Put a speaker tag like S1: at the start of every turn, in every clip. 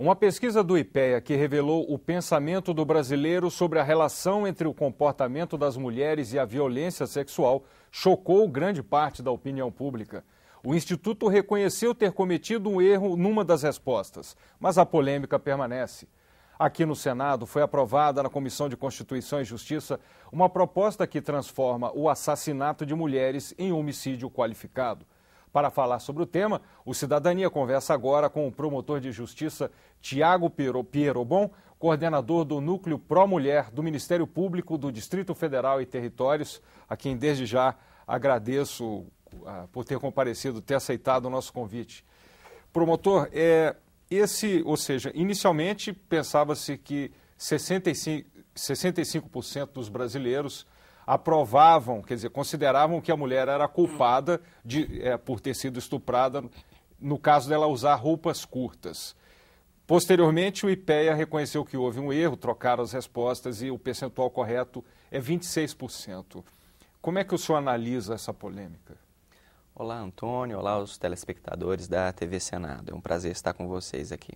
S1: Uma pesquisa do IPEA que revelou o pensamento do brasileiro sobre a relação entre o comportamento das mulheres e a violência sexual chocou grande parte da opinião pública. O Instituto reconheceu ter cometido um erro numa das respostas, mas a polêmica permanece. Aqui no Senado foi aprovada na Comissão de Constituição e Justiça uma proposta que transforma o assassinato de mulheres em homicídio qualificado. Para falar sobre o tema, o Cidadania conversa agora com o promotor de justiça Tiago Pierobon, coordenador do Núcleo Pró-Mulher do Ministério Público do Distrito Federal e Territórios, a quem desde já agradeço por ter comparecido, ter aceitado o nosso convite. Promotor, inicialmente pensava-se que 65% dos brasileiros aprovavam, quer dizer, consideravam que a mulher era culpada por ter sido estuprada no caso dela usar roupas curtas. Posteriormente, o IPEA reconheceu que houve um erro, trocaram as respostas e o percentual correto é 26%. Como é que o senhor analisa essa polêmica?
S2: Olá, Antônio. Olá, os telespectadores da TV Senado. É um prazer estar com vocês aqui.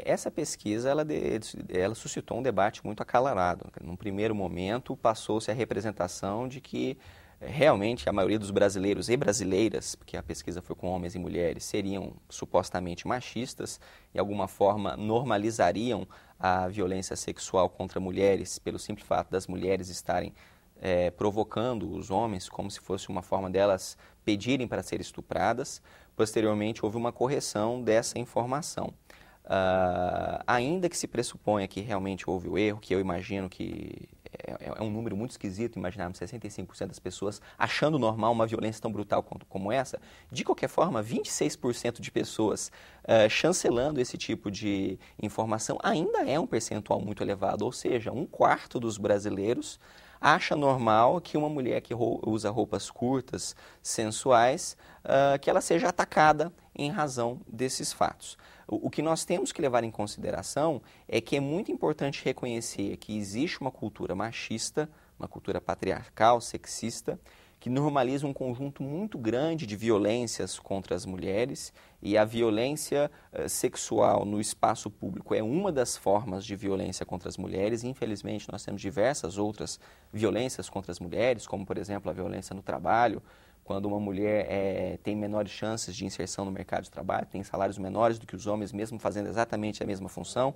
S2: Essa pesquisa ela suscitou um debate muito acalorado. Num primeiro momento, passou-se a representação de que realmente a maioria dos brasileiros e brasileiras, porque a pesquisa foi com homens e mulheres, seriam supostamente machistas e, de alguma forma, normalizariam a violência sexual contra mulheres pelo simples fato das mulheres estarem provocando os homens como se fosse uma forma delas pedirem para serem estupradas. Posteriormente, houve uma correção dessa informação. Ainda que se pressuponha que realmente houve o erro, que eu imagino que é um número muito esquisito, imaginarmos 65% das pessoas achando normal uma violência tão brutal como essa, de qualquer forma, 26% de pessoas chancelando esse tipo de informação ainda é um percentual muito elevado, ou seja, 1/4 dos brasileiros acha normal que uma mulher que usa roupas curtas, sensuais, que ela seja atacada em razão desses fatos. O que nós temos que levar em consideração é que é muito importante reconhecer que existe uma cultura machista, uma cultura patriarcal, sexista, que normaliza um conjunto muito grande de violências contra as mulheres, e a violência sexual no espaço público é uma das formas de violência contra as mulheres. Infelizmente, nós temos diversas outras violências contra as mulheres, como, por exemplo, a violência no trabalho, quando uma mulher tem menores chances de inserção no mercado de trabalho, tem salários menores do que os homens, mesmo fazendo exatamente a mesma função.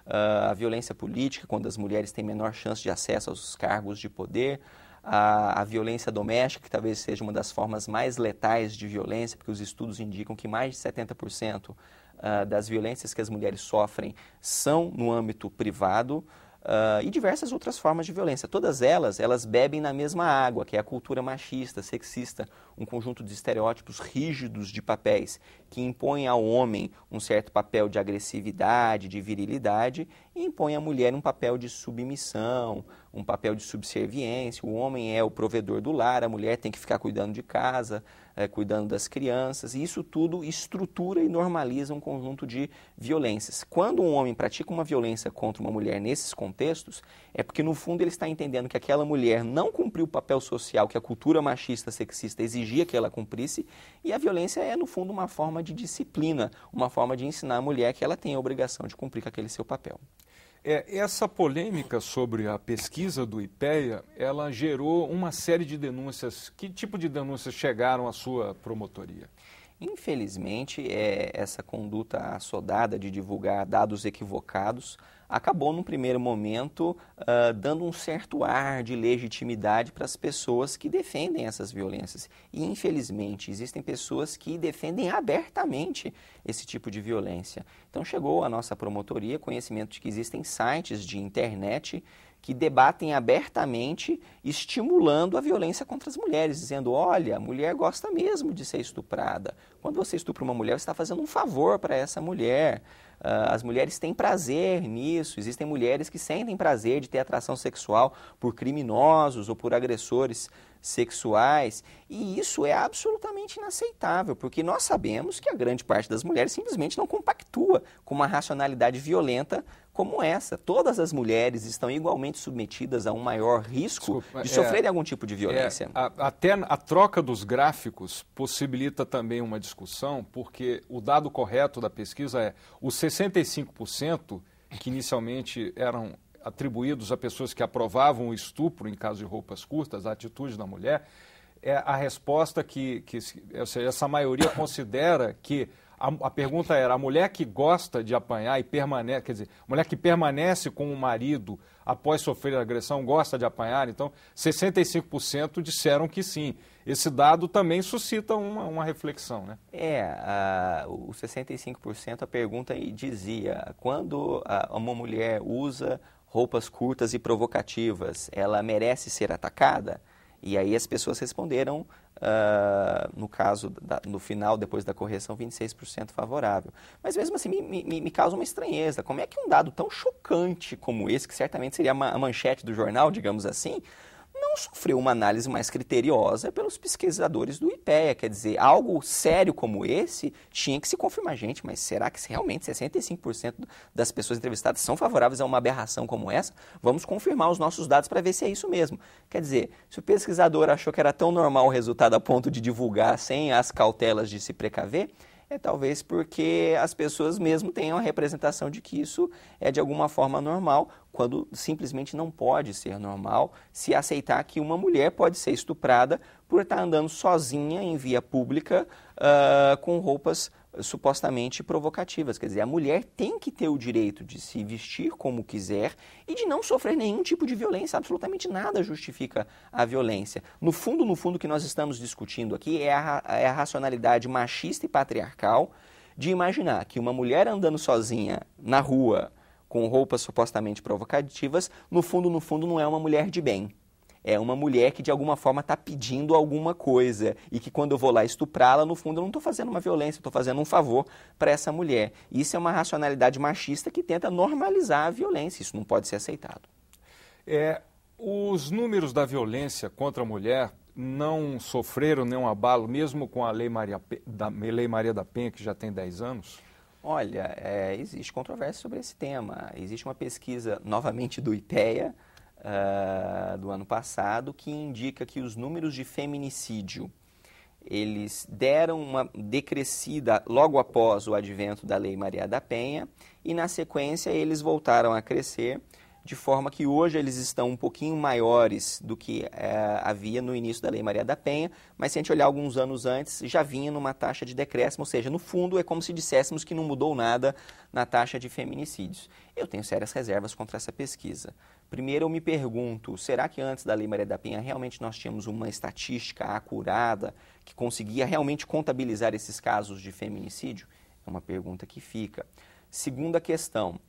S2: A violência política, quando as mulheres têm menor chance de acesso aos cargos de poder. A violência doméstica, que talvez seja uma das formas mais letais de violência, porque os estudos indicam que mais de 70% das violências que as mulheres sofrem são no âmbito privado. E diversas outras formas de violência. Todas elas bebem na mesma água, que é a cultura machista, sexista, um conjunto de estereótipos rígidos de papéis que impõem ao homem um certo papel de agressividade, de virilidade, e impõem à mulher um papel de submissão, um papel de subserviência. O homem é o provedor do lar, a mulher tem que ficar cuidando de casa, cuidando das crianças, e isso tudo estrutura e normaliza um conjunto de violências. Quando um homem pratica uma violência contra uma mulher nesses contextos, é porque no fundo ele está entendendo que aquela mulher não cumpriu o papel social que a cultura machista, sexista exigia que ela cumprisse, e a violência é no fundo uma forma de disciplina, uma forma de ensinar a mulher que ela tem a obrigação de cumprir com aquele seu papel.
S1: Essa polêmica sobre a pesquisa do IPEA, ela gerou uma série de denúncias. Que tipo de denúncias chegaram à sua promotoria?
S2: Infelizmente, essa conduta assodada de divulgar dados equivocados acabou, num primeiro momento, dando um certo ar de legitimidade para as pessoas que defendem essas violências. E, infelizmente, existem pessoas que defendem abertamente esse tipo de violência. Então, chegou à nossa promotoria conhecimento de que existem sites de internet que debatem abertamente, estimulando a violência contra as mulheres, dizendo, olha, a mulher gosta mesmo de ser estuprada. Quando você estupra uma mulher, você está fazendo um favor para essa mulher. As mulheres têm prazer nisso, existem mulheres que sentem prazer de ter atração sexual por criminosos ou por agressores sexuais, e isso é absolutamente inaceitável, porque nós sabemos que a grande parte das mulheres simplesmente não compactua com uma racionalidade violenta como essa. Todas as mulheres estão igualmente submetidas a um maior risco de sofrerem algum tipo de violência.
S1: Até a troca dos gráficos possibilita também uma discussão, porque o dado correto da pesquisa é os 65% que inicialmente eram atribuídos a pessoas que aprovavam o estupro em caso de roupas curtas, a atitude da mulher, é a resposta ou seja, essa maioria considera que a pergunta era, a mulher que gosta de apanhar e permanece, quer dizer, a mulher que permanece com o marido após sofrer agressão gosta de apanhar, então 65% disseram que sim. Esse dado também suscita uma reflexão, né?
S2: O 65% a pergunta dizia, quando uma mulher usa roupas curtas e provocativas, ela merece ser atacada? E aí as pessoas responderam, no caso, no final, depois da correção, 26% favorável. Mas mesmo assim me causa uma estranheza. Como é que um dado tão chocante como esse, que certamente seria a manchete do jornal, digamos assim, não sofreu uma análise mais criteriosa pelos pesquisadores do IPEA? Quer dizer, algo sério como esse tinha que se confirmar. Gente, mas será que realmente 65% das pessoas entrevistadas são favoráveis a uma aberração como essa? Vamos confirmar os nossos dados para ver se é isso mesmo. Quer dizer, se o pesquisador achou que era tão normal o resultado a ponto de divulgar sem as cautelas de se precaver, é talvez porque as pessoas mesmo tenham a representação de que isso é de alguma forma normal, quando simplesmente não pode ser normal se aceitar que uma mulher pode ser estuprada por estar andando sozinha em via pública com roupas supostamente provocativas. Quer dizer, a mulher tem que ter o direito de se vestir como quiser e de não sofrer nenhum tipo de violência. Absolutamente nada justifica a violência. No fundo, o que nós estamos discutindo aqui é a racionalidade machista e patriarcal de imaginar que uma mulher andando sozinha na rua com roupas supostamente provocativas, no fundo, não é uma mulher de bem. É uma mulher que de alguma forma está pedindo alguma coisa e que quando eu vou lá estuprá-la, no fundo eu não estou fazendo uma violência, estou fazendo um favor para essa mulher. Isso é uma racionalidade machista que tenta normalizar a violência, isso não pode ser aceitado.
S1: Os números da violência contra a mulher não sofreram nenhum abalo, mesmo com a Lei Maria da Penha, que já tem 10 anos?
S2: Olha, existe controvérsia sobre esse tema. Existe uma pesquisa, novamente, do IPEA, do ano passado, que indica que os números de feminicídio, eles deram uma decrescida logo após o advento da Lei Maria da Penha e, na sequência, eles voltaram a crescer, de forma que hoje eles estão um pouquinho maiores do que havia no início da Lei Maria da Penha, mas se a gente olhar alguns anos antes, já vinha numa taxa de decréscimo, ou seja, no fundo é como se disséssemos que não mudou nada na taxa de feminicídios. Eu tenho sérias reservas contra essa pesquisa. Primeiro eu me pergunto, será que antes da Lei Maria da Penha realmente nós tínhamos uma estatística acurada que conseguia realmente contabilizar esses casos de feminicídio? É uma pergunta que fica. Segunda questão,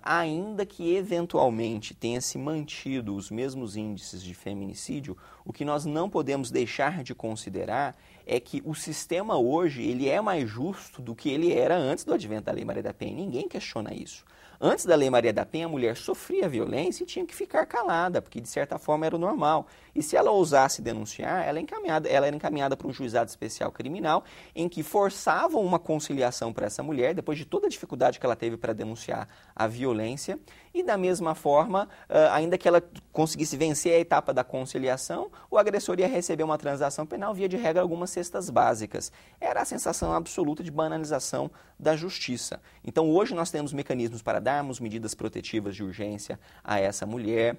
S2: ainda que eventualmente tenha se mantido os mesmos índices de feminicídio, o que nós não podemos deixar de considerar é que o sistema hoje ele é mais justo do que ele era antes do advento da Lei Maria da Penha. Ninguém questiona isso. Antes da Lei Maria da Penha, a mulher sofria violência e tinha que ficar calada, porque de certa forma era o normal. E se ela ousasse denunciar, ela era encaminhada para um juizado especial criminal, em que forçavam uma conciliação para essa mulher, depois de toda a dificuldade que ela teve para denunciar a violência. E da mesma forma, ainda que ela conseguisse vencer a etapa da conciliação, o agressor ia receber uma transação penal, via de regra, algumas cestas básicas. Era a sensação absoluta de banalização da justiça. Então, hoje nós temos mecanismos para darmos medidas protetivas de urgência a essa mulher,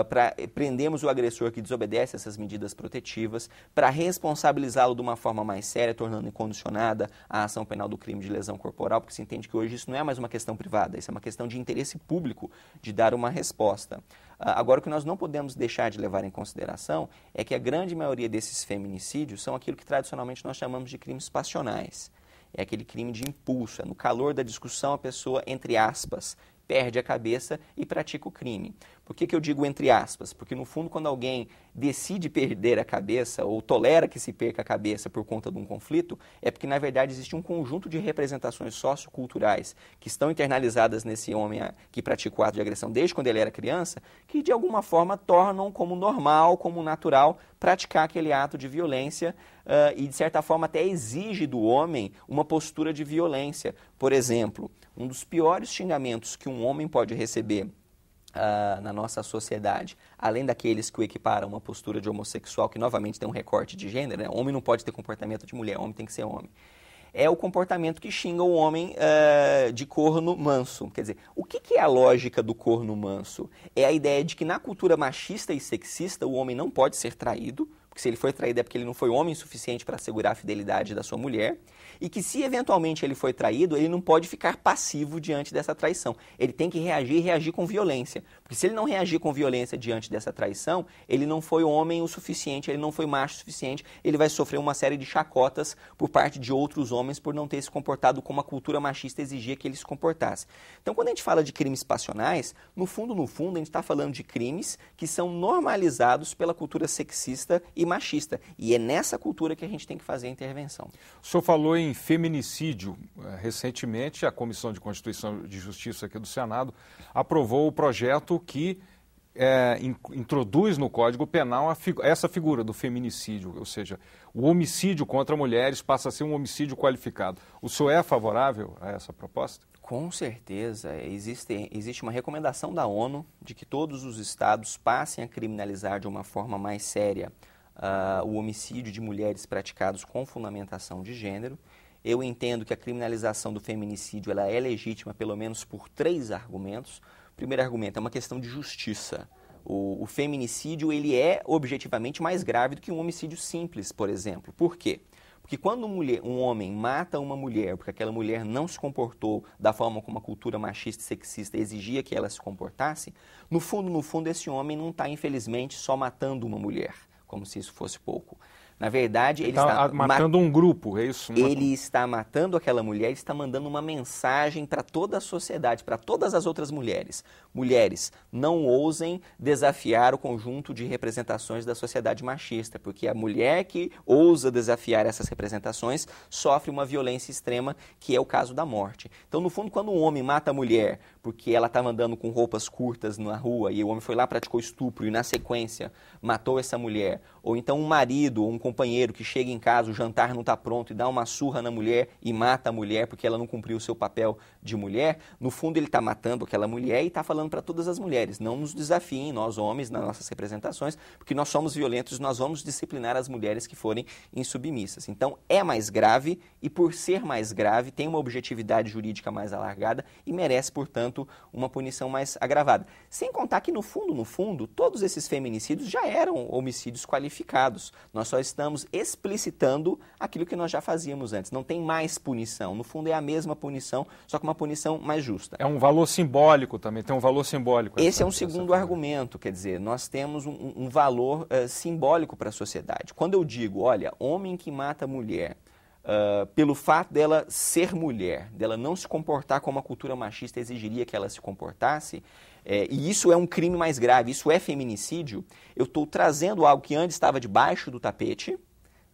S2: para prendermos o agressor que desobedece essas medidas protetivas, para responsabilizá-lo de uma forma mais séria, tornando incondicionada a ação penal do crime de lesão corporal, porque se entende que hoje isso não é mais uma questão privada, isso é uma questão de interesse público de dar uma resposta. Agora, o que nós não podemos deixar de levar em consideração é que a grande maioria desses feminicídios são aquilo que tradicionalmente nós chamamos de crimes passionais. É aquele crime de impulso, no calor da discussão a pessoa, entre aspas, perde a cabeça e pratica o crime. Por que eu digo entre aspas? Porque, no fundo, quando alguém decide perder a cabeça ou tolera que se perca a cabeça por conta de um conflito, é porque, na verdade, existe um conjunto de representações socioculturais que estão internalizadas nesse homem que pratica o ato de agressão desde quando ele era criança, que, de alguma forma, tornam como normal, como natural, praticar aquele ato de violência e, de certa forma, até exige do homem uma postura de violência. Por exemplo, um dos piores xingamentos que um homem pode receber na nossa sociedade, além daqueles que o equiparam a uma postura de homossexual, que novamente tem um recorte de gênero, né? Homem não pode ter comportamento de mulher, homem tem que ser homem. É o comportamento que xinga o homem de corno manso. Quer dizer, o que é a lógica do corno manso? É a ideia de que na cultura machista e sexista o homem não pode ser traído, porque se ele foi traído é porque ele não foi homem suficiente para assegurar a fidelidade da sua mulher, e que se eventualmente ele foi traído, ele não pode ficar passivo diante dessa traição. Ele tem que reagir e reagir com violência. Porque se ele não reagir com violência diante dessa traição, ele não foi homem o suficiente, ele não foi macho o suficiente, ele vai sofrer uma série de chacotas por parte de outros homens por não ter se comportado como a cultura machista exigia que ele se comportasse. Então, quando a gente fala de crimes passionais, no fundo, a gente está falando de crimes que são normalizados pela cultura sexista e machista. E é nessa cultura que a gente tem que fazer a intervenção.
S1: O senhor falou em feminicídio. Recentemente, a Comissão de Constituição e Justiça aqui do Senado aprovou o projeto que introduz no Código Penal essa figura do feminicídio, ou seja, o homicídio contra mulheres passa a ser um homicídio qualificado. O senhor é favorável a essa proposta?
S2: Com certeza. Existe uma recomendação da ONU de que todos os estados passem a criminalizar de uma forma mais séria o homicídio de mulheres praticados com fundamentação de gênero. Eu entendo que a criminalização do feminicídio ela é legítima pelo menos por 3 argumentos. O primeiro argumento é uma questão de justiça. O feminicídio ele é objetivamente mais grave do que um homicídio simples, por exemplo. Por quê? Porque quando um homem mata uma mulher porque aquela mulher não se comportou da forma como a cultura machista e sexista exigia que ela se comportasse, no fundo, esse homem não está, infelizmente, só matando uma mulher, como se isso fosse pouco. Na verdade, ele está
S1: matando um grupo, é isso?
S2: Ele está matando aquela mulher, está mandando uma mensagem para toda a sociedade, para todas as outras mulheres. Mulheres, não ousem desafiar o conjunto de representações da sociedade machista, porque a mulher que ousa desafiar essas representações sofre uma violência extrema, que é o caso da morte. Então, no fundo, quando um homem mata a mulher porque ela estava andando com roupas curtas na rua e o homem foi lá, praticou estupro e, na sequência, matou essa mulher, ou então um marido ou um companheiro que chega em casa, o jantar não está pronto e dá uma surra na mulher e mata a mulher porque ela não cumpriu o seu papel de mulher, no fundo ele está matando aquela mulher e está falando para todas as mulheres, não nos desafiem, nós homens, nas nossas representações, porque nós somos violentos, nós vamos disciplinar as mulheres que forem insubmissas. Então é mais grave e por ser mais grave tem uma objetividade jurídica mais alargada e merece, portanto, uma punição mais agravada. Sem contar que no fundo, todos esses feminicídios já eram homicídios qualificados. Nós só estamos explicitando aquilo que nós já fazíamos antes. Não tem mais punição. No fundo, é a mesma punição, só que uma punição mais justa.
S1: É um valor simbólico também, tem um valor simbólico.
S2: Esse é um segundo argumento, quer dizer, nós temos um valor simbólico para a sociedade. Quando eu digo, olha, homem que mata mulher, pelo fato dela ser mulher, dela não se comportar como a cultura machista exigiria que ela se comportasse, e isso é um crime mais grave, isso é feminicídio, eu estou trazendo algo que antes estava debaixo do tapete,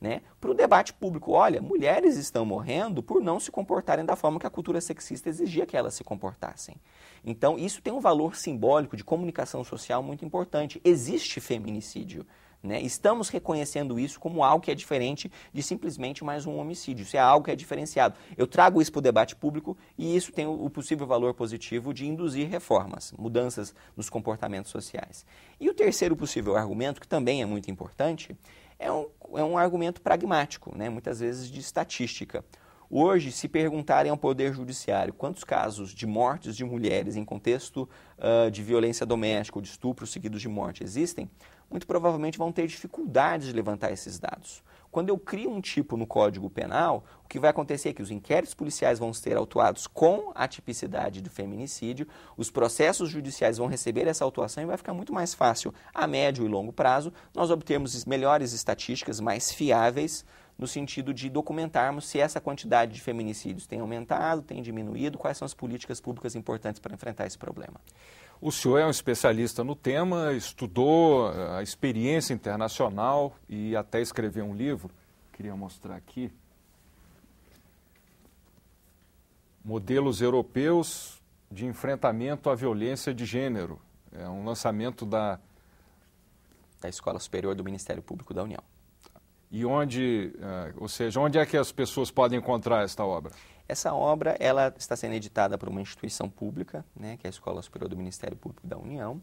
S2: né, para o debate público. Olha, mulheres estão morrendo por não se comportarem da forma que a cultura sexista exigia que elas se comportassem. Então, isso tem um valor simbólico de comunicação social muito importante. Existe feminicídio. Né? Estamos reconhecendo isso como algo que é diferente de simplesmente mais um homicídio. Isso é algo que é diferenciado. Eu trago isso para o debate público e isso tem o possível valor positivo de induzir reformas, mudanças nos comportamentos sociais. E o terceiro possível argumento, que também é muito importante, é um argumento pragmático, né? Muitas vezes de estatística. Hoje, se perguntarem ao Poder Judiciário quantos casos de mortes de mulheres em contexto de violência doméstica ou de estupro seguidos de morte existem, muito provavelmente vão ter dificuldades de levantar esses dados. Quando eu crio um tipo no Código Penal, o que vai acontecer é que os inquéritos policiais vão ser autuados com a tipicidade do feminicídio, os processos judiciais vão receber essa autuação e vai ficar muito mais fácil, a médio e longo prazo, nós obtermos melhores estatísticas, mais fiáveis, no sentido de documentarmos se essa quantidade de feminicídios tem aumentado, tem diminuído, quais são as políticas públicas importantes para enfrentar esse problema.
S1: O senhor é um especialista no tema, estudou a experiência internacional e até escreveu um livro, queria mostrar aqui, Modelos Europeus de Enfrentamento à Violência de Gênero. É um lançamento da
S2: Escola Superior do Ministério Público da União.
S1: E onde é que as pessoas podem encontrar esta obra?
S2: Essa obra ela está sendo editada por uma instituição pública, né, que é a Escola Superior do Ministério Público da União.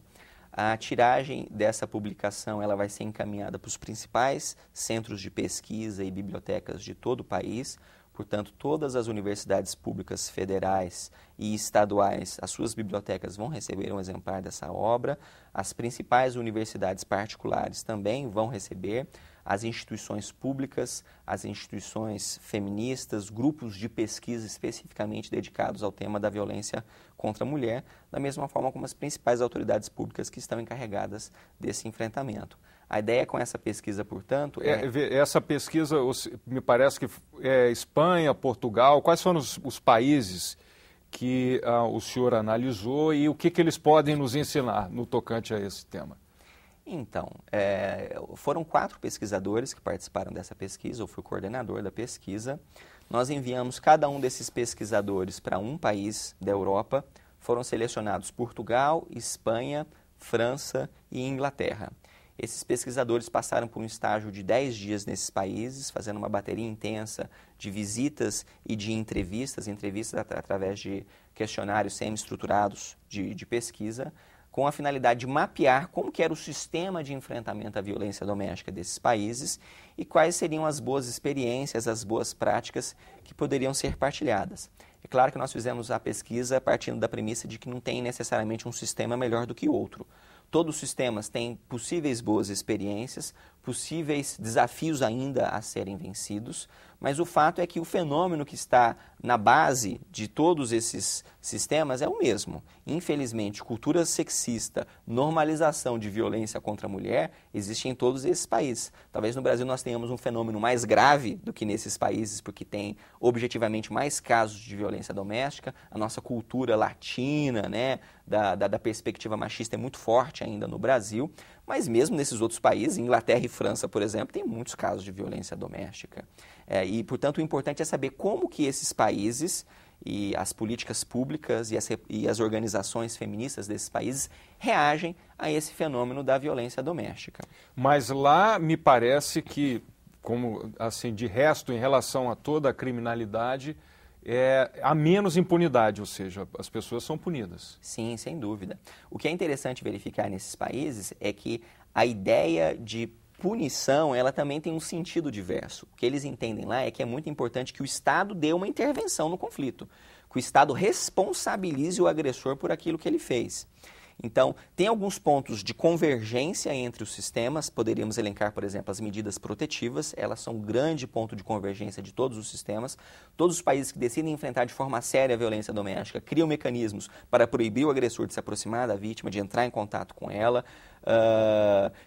S2: A tiragem dessa publicação ela vai ser encaminhada para os principais centros de pesquisa e bibliotecas de todo o país. Portanto, todas as universidades públicas federais e estaduais, as suas bibliotecas vão receber um exemplar dessa obra. As principais universidades particulares também vão receber. As instituições públicas, as instituições feministas, grupos de pesquisa especificamente dedicados ao tema da violência contra a mulher, da mesma forma como as principais autoridades públicas que estão encarregadas desse enfrentamento. A ideia com essa pesquisa, portanto,
S1: Essa pesquisa, me parece que é Espanha, Portugal, quais foram os países que o senhor analisou e o que eles podem nos ensinar no tocante a esse tema?
S2: Então, foram 4 pesquisadores que participaram dessa pesquisa, eu fui coordenador da pesquisa. Nós enviamos cada um desses pesquisadores para um país da Europa, foram selecionados Portugal, Espanha, França e Inglaterra. Esses pesquisadores passaram por um estágio de 10 dias nesses países, fazendo uma bateria intensa de visitas e de entrevistas através de questionários semi-estruturados de pesquisa, com a finalidade de mapear como que era o sistema de enfrentamento à violência doméstica desses países e quais seriam as boas experiências, as boas práticas que poderiam ser partilhadas. É claro que nós fizemos a pesquisa partindo da premissa de que não tem necessariamente um sistema melhor do que outro. Todos os sistemas têm possíveis boas experiências, possíveis desafios ainda a serem vencidos, mas o fato é que o fenômeno que está na base de todos esses sistemas é o mesmo. Infelizmente, cultura sexista, normalização de violência contra a mulher existe em todos esses países. Talvez no Brasil nós tenhamos um fenômeno mais grave do que nesses países, porque tem objetivamente mais casos de violência doméstica. A nossa cultura latina, né, da perspectiva machista é muito forte ainda no Brasil, mas mesmo nesses outros países, Inglaterra e França, por exemplo, tem muitos casos de violência doméstica. E, portanto, o importante é saber como que esses países e as políticas públicas e as organizações feministas desses países reagem a esse fenômeno da violência doméstica.
S1: Mas lá me parece que, como assim, de resto, em relação a toda a criminalidade, há menos impunidade, ou seja, as pessoas são punidas.
S2: Sim, sem dúvida. O que é interessante verificar nesses países é que a ideia de punição, ela também tem um sentido diverso. O que eles entendem lá é que é muito importante que o Estado dê uma intervenção no conflito, que o Estado responsabilize o agressor por aquilo que ele fez. Então, tem alguns pontos de convergência entre os sistemas, poderíamos elencar, por exemplo, as medidas protetivas, elas são um grande ponto de convergência de todos os sistemas. Todos os países que decidem enfrentar de forma séria a violência doméstica criam mecanismos para proibir o agressor de se aproximar da vítima, de entrar em contato com ela.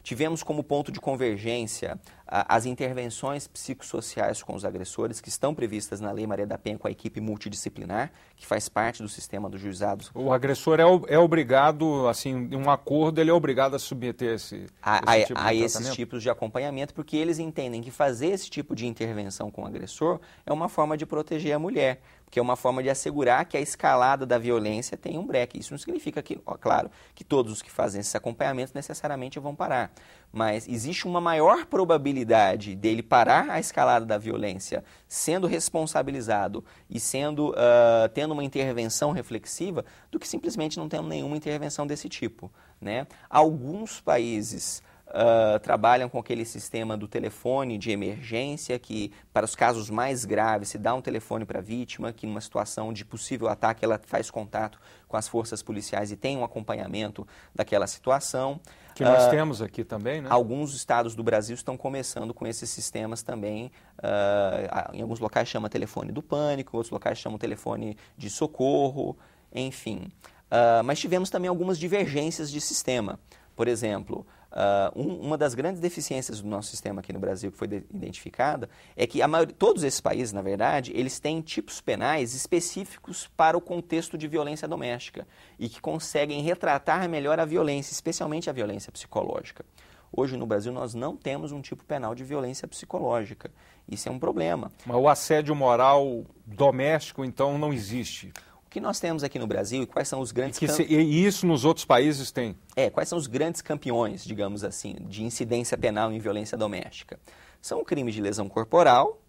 S2: Tivemos como ponto de convergência as intervenções psicossociais com os agressores, que estão previstas na Lei Maria da Penha com a equipe multidisciplinar, que faz parte do sistema dos juizados.
S1: O agressor é obrigado, assim, em um acordo, ele é obrigado a submeter
S2: esses tipos de acompanhamento, porque eles entendem que fazer esse tipo de intervenção com o agressor é uma forma de proteger a mulher, porque é uma forma de assegurar que a escalada da violência tem um breque. Isso não significa que, claro, que todos os que fazem esse acompanhamento necessariamente vão parar, mas existe uma maior probabilidade dele parar a escalada da violência sendo responsabilizado e tendo uma intervenção reflexiva do que simplesmente não tendo nenhuma intervenção desse tipo, né? Alguns países trabalham com aquele sistema do telefone de emergência, que para os casos mais graves se dá um telefone para a vítima, que numa situação de possível ataque ela faz contato com as forças policiais e tem um acompanhamento daquela situação.
S1: Que nós temos aqui também, né?
S2: Alguns estados do Brasil estão começando com esses sistemas também. Em alguns locais chama telefone do pânico, em outros locais chamam telefone de socorro, enfim. Mas tivemos também algumas divergências de sistema. Por exemplo, Uma das grandes deficiências do nosso sistema aqui no Brasil que foi identificada é que todos esses países, na verdade, eles têm tipos penais específicos para o contexto de violência doméstica e que conseguem retratar melhor a violência, especialmente a violência psicológica. Hoje no Brasil nós não temos um tipo penal de violência psicológica. Isso é um problema.
S1: Mas o assédio moral doméstico, então, não existe?
S2: O que nós temos aqui no Brasil e quais são os grandes...
S1: E isso nos outros países tem?
S2: Quais são os grandes campeões, digamos assim, de incidência penal em violência doméstica? São o crime de lesão corporal,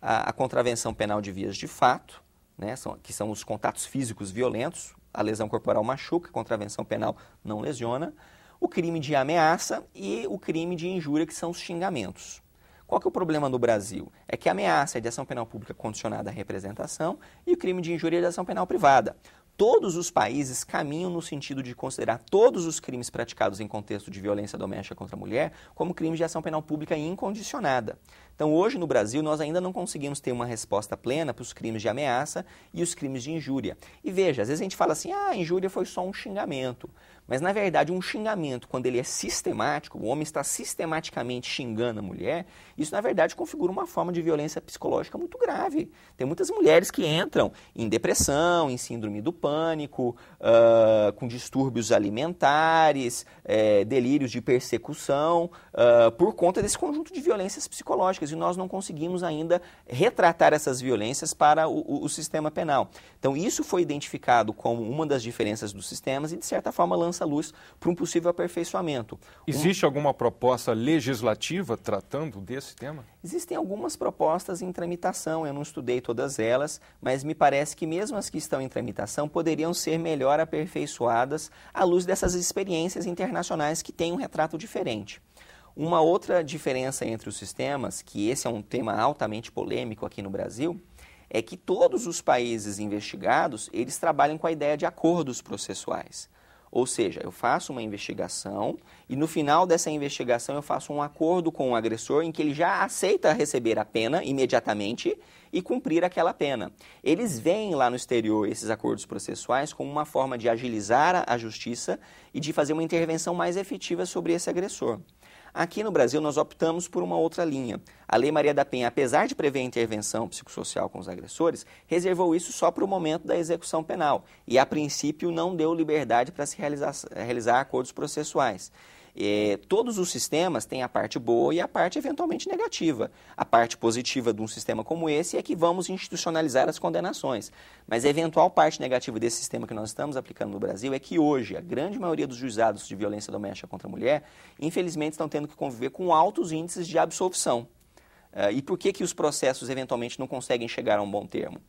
S2: a contravenção penal de vias de fato, né, que são os contatos físicos violentos, a lesão corporal machuca, a contravenção penal não lesiona, o crime de ameaça e o crime de injúria, que são os xingamentos. Qual que é o problema no Brasil? É que a ameaça é de ação penal pública condicionada à representação e o crime de injúria é de ação penal privada. Todos os países caminham no sentido de considerar todos os crimes praticados em contexto de violência doméstica contra a mulher como crimes de ação penal pública incondicionada. Então, hoje no Brasil, nós ainda não conseguimos ter uma resposta plena para os crimes de ameaça e os crimes de injúria. E veja, às vezes a gente fala assim, a injúria foi só um xingamento. Mas, na verdade, um xingamento, quando ele é sistemático, o homem está sistematicamente xingando a mulher, isso, na verdade, configura uma forma de violência psicológica muito grave. Tem muitas mulheres que entram em depressão, em síndrome do pânico, com distúrbios alimentares, delírios de persecução, por conta desse conjunto de violências psicológicas. E nós não conseguimos ainda retratar essas violências para o sistema penal. Então, isso foi identificado como uma das diferenças dos sistemas e, de certa forma, lança luz para um possível aperfeiçoamento.
S1: Existe alguma proposta legislativa tratando desse tema?
S2: Existem algumas propostas em tramitação, eu não estudei todas elas, mas me parece que mesmo as que estão em tramitação poderiam ser melhor aperfeiçoadas à luz dessas experiências internacionais que têm um retrato diferente. Uma outra diferença entre os sistemas, que esse é um tema altamente polêmico aqui no Brasil, é que todos os países investigados, eles trabalham com a ideia de acordos processuais. Ou seja, eu faço uma investigação e no final dessa investigação eu faço um acordo com o agressor em que ele já aceita receber a pena imediatamente e cumprir aquela pena. Eles veem lá no exterior esses acordos processuais como uma forma de agilizar a justiça e de fazer uma intervenção mais efetiva sobre esse agressor. Aqui no Brasil, nós optamos por uma outra linha. A Lei Maria da Penha, apesar de prever a intervenção psicossocial com os agressores, reservou isso só para o momento da execução penal e, a princípio, não deu liberdade para se realizar acordos processuais. Todos os sistemas têm a parte boa e a parte eventualmente negativa. A parte positiva de um sistema como esse é que vamos institucionalizar as condenações. Mas a eventual parte negativa desse sistema que nós estamos aplicando no Brasil é que hoje a grande maioria dos juizados de violência doméstica contra a mulher, infelizmente, estão tendo que conviver com altos índices de absolvição. E por que os processos eventualmente não conseguem chegar a um bom termo?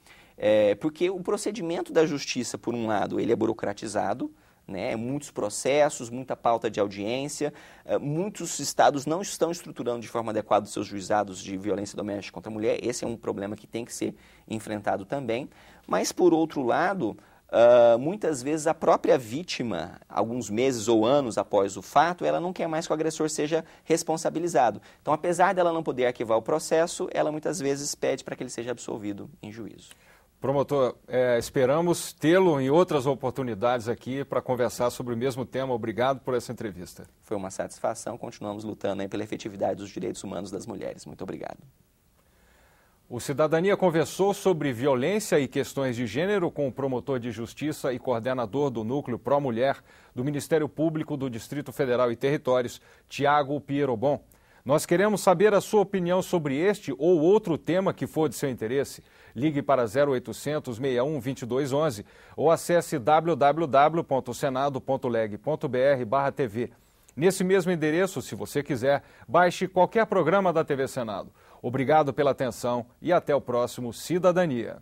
S2: Porque o procedimento da justiça, por um lado, ele é burocratizado, né? Muitos processos, muita pauta de audiência, muitos estados não estão estruturando de forma adequada os seus juizados de violência doméstica contra a mulher. Esse é um problema que tem que ser enfrentado também. Mas, por outro lado, muitas vezes a própria vítima, alguns meses ou anos após o fato, ela não quer mais que o agressor seja responsabilizado. Então, apesar dela não poder arquivar o processo, ela muitas vezes pede para que ele seja absolvido em juízo.
S1: Promotor, esperamos tê-lo em outras oportunidades aqui para conversar sobre o mesmo tema. Obrigado por essa entrevista.
S2: Foi uma satisfação. Continuamos lutando aí pela efetividade dos direitos humanos das mulheres. Muito obrigado.
S1: O Cidadania conversou sobre violência e questões de gênero com o promotor de justiça e coordenador do Núcleo Pró Mulher do Ministério Público do Distrito Federal e Territórios, Tiago Pierobon. Nós queremos saber a sua opinião sobre este ou outro tema que for de seu interesse. Ligue para 0800 61 2211 ou acesse www.senado.leg.br/TV. Nesse mesmo endereço, se você quiser, baixe qualquer programa da TV Senado. Obrigado pela atenção e até o próximo Cidadania.